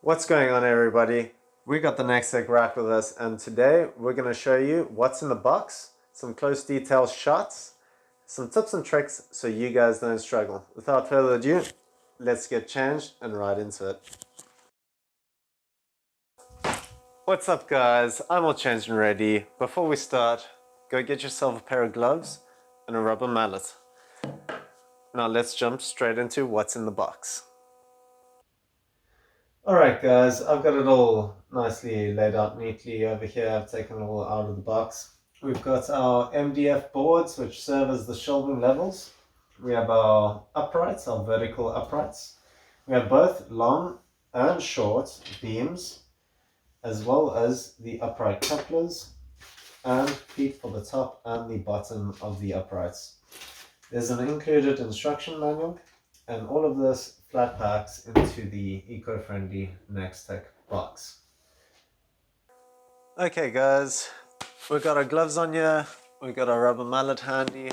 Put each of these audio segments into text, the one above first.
What's going on, everybody? We got the NXTech rack with us, and today we're going to show you what's in the box, some close detail shots, some tips and tricks so you guys don't struggle. Without further ado, let's get changed and right into it. What's up, guys? I'm all changed and ready. Before we start, go get yourself a pair of gloves and a rubber mallet. Now let's jump straight into what's in the box. Alright guys, I've got it all nicely laid out neatly over here. I've taken it all out of the box. We've got our MDF boards, which serve as the shelving levels. We have our uprights, our vertical uprights. We have both long and short beams, as well as the upright couplers and feet for the top and the bottom of the uprights. There's an included instruction manual, and all of this flat packs into the eco-friendly NXTech box. Okay guys, we've got our gloves on here, we've got our rubber mallet handy,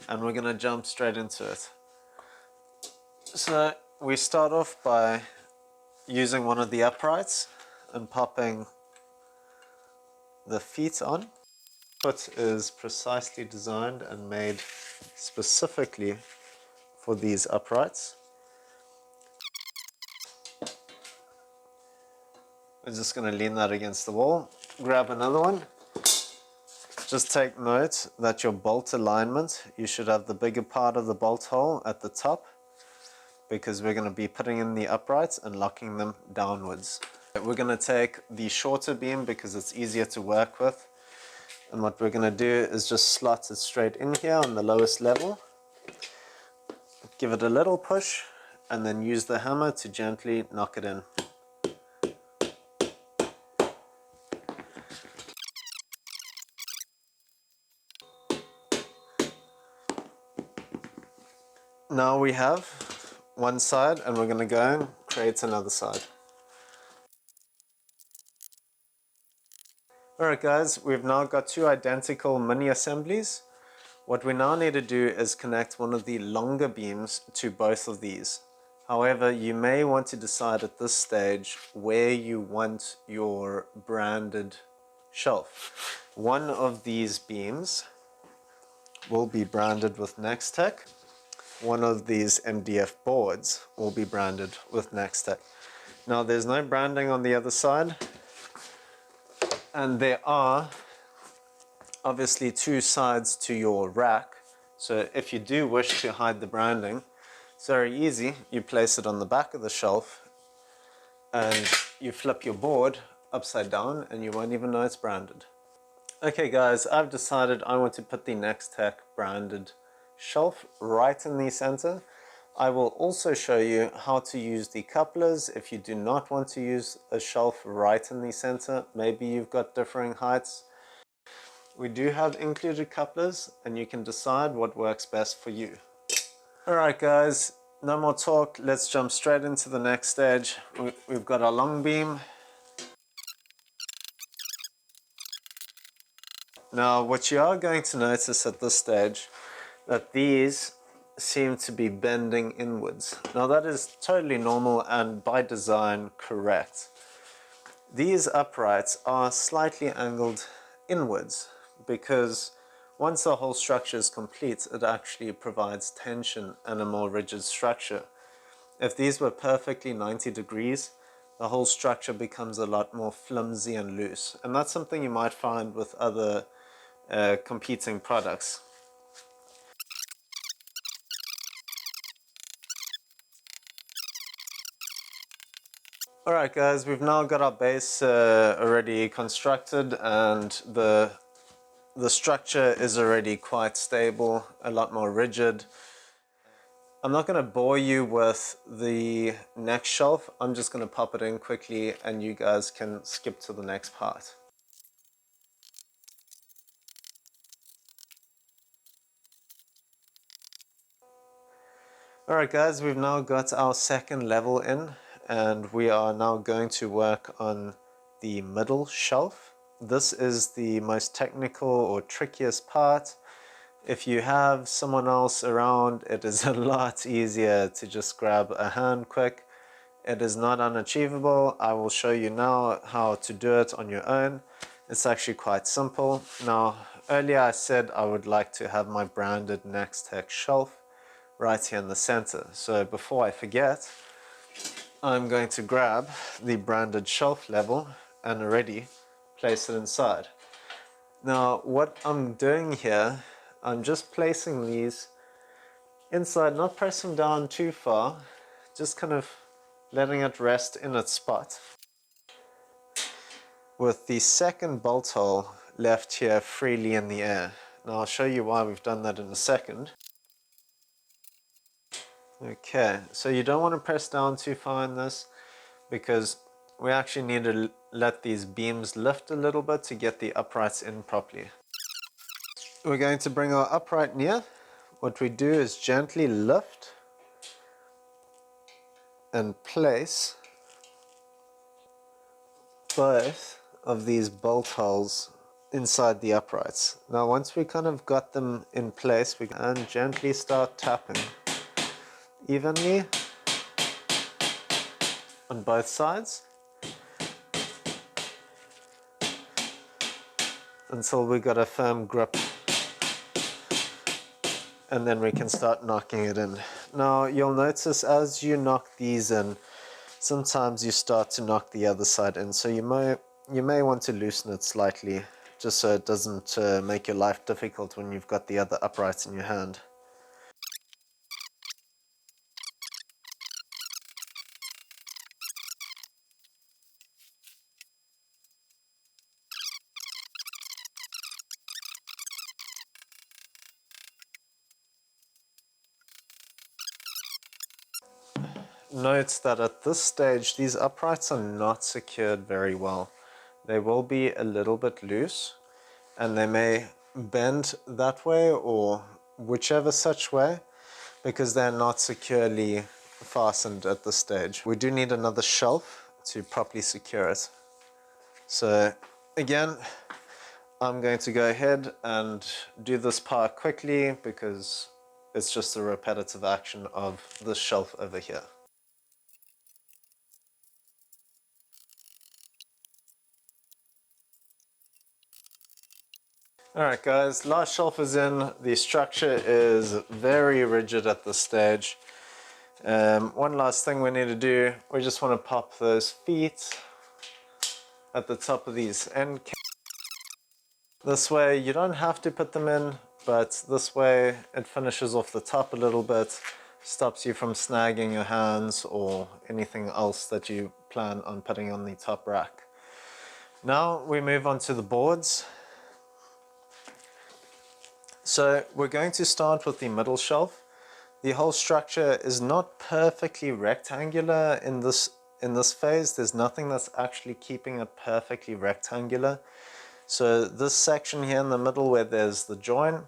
and we're gonna jump straight into it. So we start off by using one of the uprights and popping the feet on. Foot is precisely designed and made specifically for these uprights. We're just going to lean that against the wall, grab another one. Just take note that your bolt alignment, you should have the bigger part of the bolt hole at the top, because we're going to be putting in the uprights and locking them downwards. We're going to take the shorter beam because it's easier to work with, and what we're going to do is just slot it straight in here on the lowest level, give it a little push, and then use the hammer to gently knock it in. Now we have one side, and we're going to go and create another side. Alright guys, we've now got two identical mini assemblies. What we now need to do is connect one of the longer beams to both of these. However, you may want to decide at this stage where you want your branded shelf. One of these beams will be branded with NXTech. One of these MDF boards will be branded with NXTech. Now there's no branding on the other side, and there are obviously two sides to your rack. So if you do wish to hide the branding, it's very easy. You place it on the back of the shelf and you flip your board upside down and you won't even know it's branded. Okay guys, I've decided I want to put the NXTech branded shelf right in the center. I will also show you how to use the couplers if you do not want to use a shelf right in the center. Maybe you've got differing heights. We do have included couplers, and you can decide what works best for you. Alright guys, no more talk, let's jump straight into the next stage. We've got our long beam. Now what you are going to notice at this stage, that these seem to be bending inwards. Now that is totally normal and by design correct. These uprights are slightly angled inwards because once the whole structure is complete, it actually provides tension and a more rigid structure. If these were perfectly 90 degrees, the whole structure becomes a lot more flimsy and loose. And that's something you might find with other competing products. Alright guys, we've now got our base already constructed, and the structure is already quite stable, a lot more rigid. I'm not going to bore you with the next shelf. I'm just going to pop it in quickly and you guys can skip to the next part. Alright guys, we've now got our second level in, and we are now going to work on the middle shelf. This is the most technical or trickiest part. If you have someone else around, it is a lot easier to just grab a hand quick. It is not unachievable. I will show you now how to do it on your own. It's actually quite simple. Now, earlier I said I would like to have my branded NXTech shelf right here in the center. So before I forget, I'm going to grab the branded shelf level and already place it inside. Now, what I'm doing here, I'm just placing these inside, not pressing down too far, just kind of letting it rest in its spot, with the second bolt hole left here freely in the air. Now I'll show you why we've done that in a second. Okay, so you don't want to press down too far in this, because we actually need to let these beams lift a little bit to get the uprights in properly. We're going to bring our upright near. What we do is gently lift and place both of these bolt holes inside the uprights. Now once we kind of got them in place, we can gently start tapping evenly on both sides until we got a firm grip, and then we can start knocking it in. Now you'll notice as you knock these in, sometimes you start to knock the other side in, so you may want to loosen it slightly, just so it doesn't make your life difficult when you've got the other uprights in your hand. Note that at this stage these uprights are not secured very well. They will be a little bit loose, and they may bend that way or whichever such way, because they're not securely fastened at this stage. We do need another shelf to properly secure it. So again, I'm going to go ahead and do this part quickly because it's just a repetitive action of this shelf over here. Alright guys, last shelf is in. The structure is very rigid at this stage. One last thing we need to do, we just want to pop those feet at the top of these end caps. This way you don't have to put them in, but this way it finishes off the top a little bit, stops you from snagging your hands or anything else that you plan on putting on the top rack. Now we move on to the boards. So we're going to start with the middle shelf. The whole structure is not perfectly rectangular in this phase. There's nothing that's actually keeping it perfectly rectangular. So this section here in the middle where there's the join,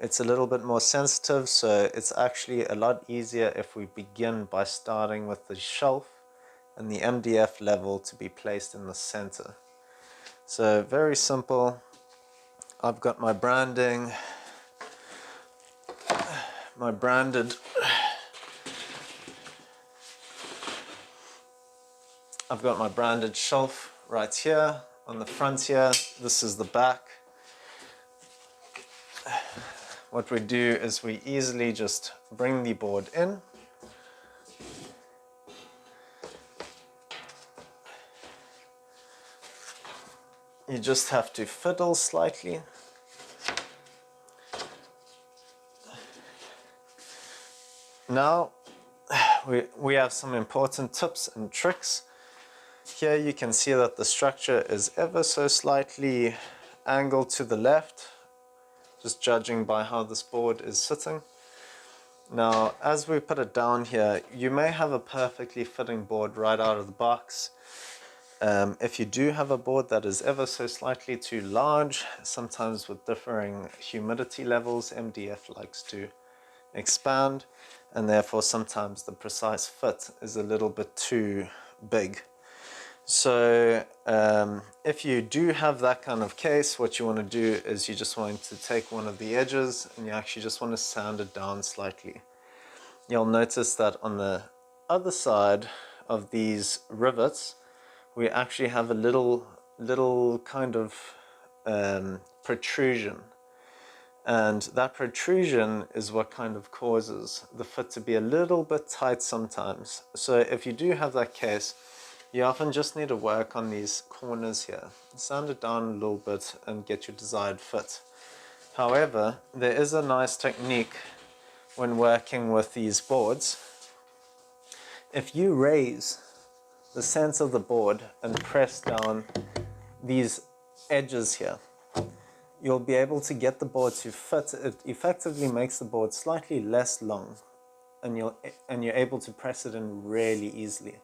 it's a little bit more sensitive, so it's actually a lot easier if we begin by starting with the shelf and the MDF level to be placed in the center. So very simple. I've got my branding, my branded, I've got my branded shelf right here on the front here. This is the back. What we do is we easily just bring the board in. You just have to fiddle slightly. Now we have some important tips and tricks. Here you can see that the structure is ever so slightly angled to the left, just judging by how this board is sitting. Now as we put it down here, you may have a perfectly fitting board right out of the box. If you do have a board that is ever so slightly too large, sometimes with differing humidity levels, MDF likes to expand, and therefore sometimes the precise fit is a little bit too big. So if you do have that kind of case, what you want to do is you just want to take one of the edges and you actually just want to sand it down slightly. You'll notice that on the other side of these rivets, we actually have a little kind of protrusion. And that protrusion is what kind of causes the fit to be a little bit tight sometimes. So if you do have that case, you often just need to work on these corners here. Sand it down a little bit and get your desired fit. However, there is a nice technique when working with these boards. If you raise the center of the board and press down these edges here, you'll be able to get the board to fit. It effectively makes the board slightly less long, and you're able to press it in really easily.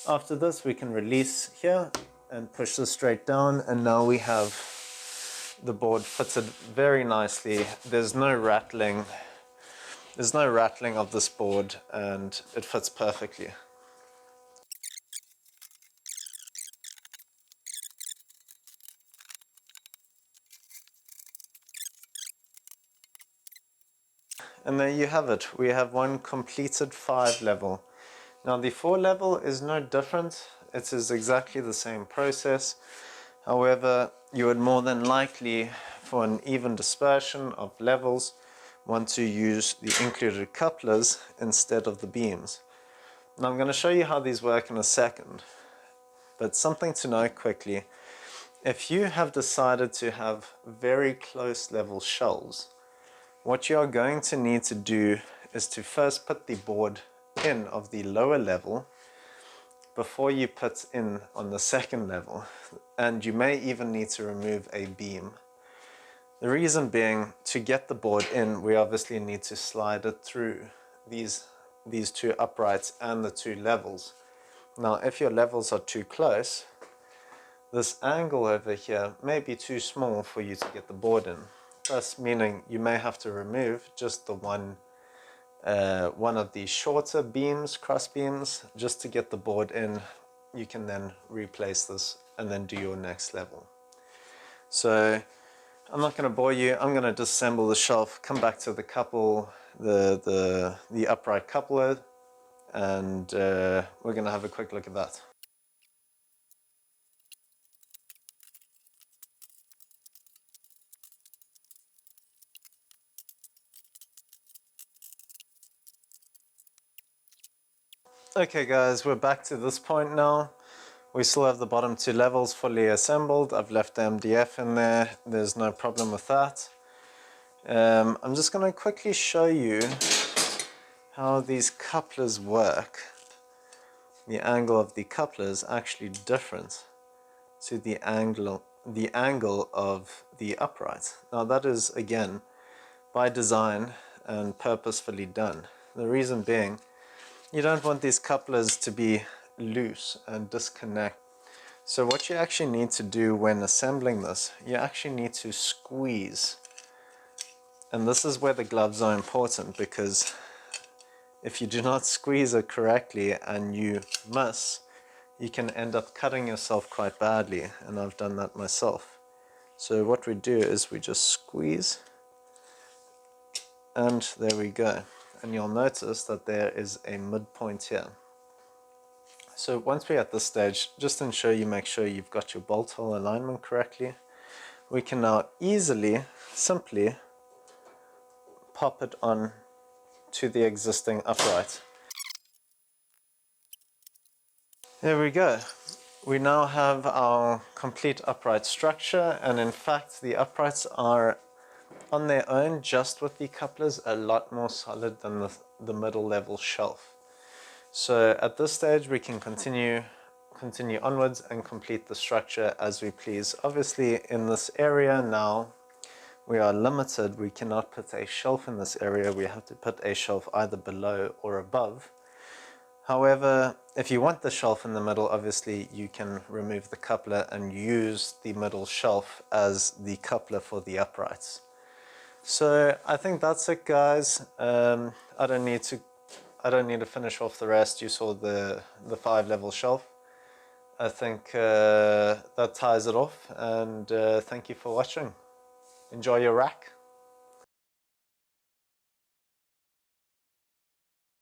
After this, we can release here and push this straight down, and now we have the board fitted very nicely. There's no rattling of this board, and it fits perfectly. And there you have it. We have one completed 5 level. Now the 4 level is no different. It is exactly the same process. However, you would more than likely, for an even dispersion of levels, want to use the included couplers instead of the beams. Now I'm going to show you how these work in a second. But something to note quickly. If you have decided to have very close level shelves, what you are going to need to do is to first put the board in of the lower level before you put in on the second level, and you may even need to remove a beam. The reason being, to get the board in, we obviously need to slide it through these 2 uprights and the 2 levels. Now if your levels are too close, this angle over here may be too small for you to get the board in. Thus meaning you may have to remove just the one of the shorter beams, cross beams, just to get the board in. You can then replace this and then do your next level. So I'm not going to bore you. I'm going to disassemble the shelf, come back to the couple, the upright coupler, and we're going to have a quick look at that. Okay guys, we're back to this point now. We still have the bottom 2 levels fully assembled. I've left the MDF in there. There's no problem with that. I'm just going to quickly show you how these couplers work. The angle of the coupler is actually different to the angle of the upright. Now that is, again, by design and purposefully done. The reason being, you don't want these couplers to be loose and disconnect. So what you actually need to do when assembling this, you actually need to squeeze. And this is where the gloves are important, because if you do not squeeze it correctly and you miss, you can end up cutting yourself quite badly, and I've done that myself. So what we do is we just squeeze, and there we go. And you'll notice that there is a midpoint here. So once we're at this stage, just ensure you make sure you've got your bolt hole alignment correctly. We can now simply pop it on to the existing upright. There we go. We now have our complete upright structure, and in fact the uprights are on their own, just with the couplers, a lot more solid than the middle level shelf. So at this stage we can continue onwards and complete the structure as we please. Obviously in this area now we are limited. We cannot put a shelf in this area. We have to put a shelf either below or above. However, if you want the shelf in the middle, obviously you can remove the coupler and use the middle shelf as the coupler for the uprights. So I think that's it, guys. I don't need to finish off the rest. You saw the 5 level shelf. I think that ties it off, and thank you for watching. Enjoy your rack.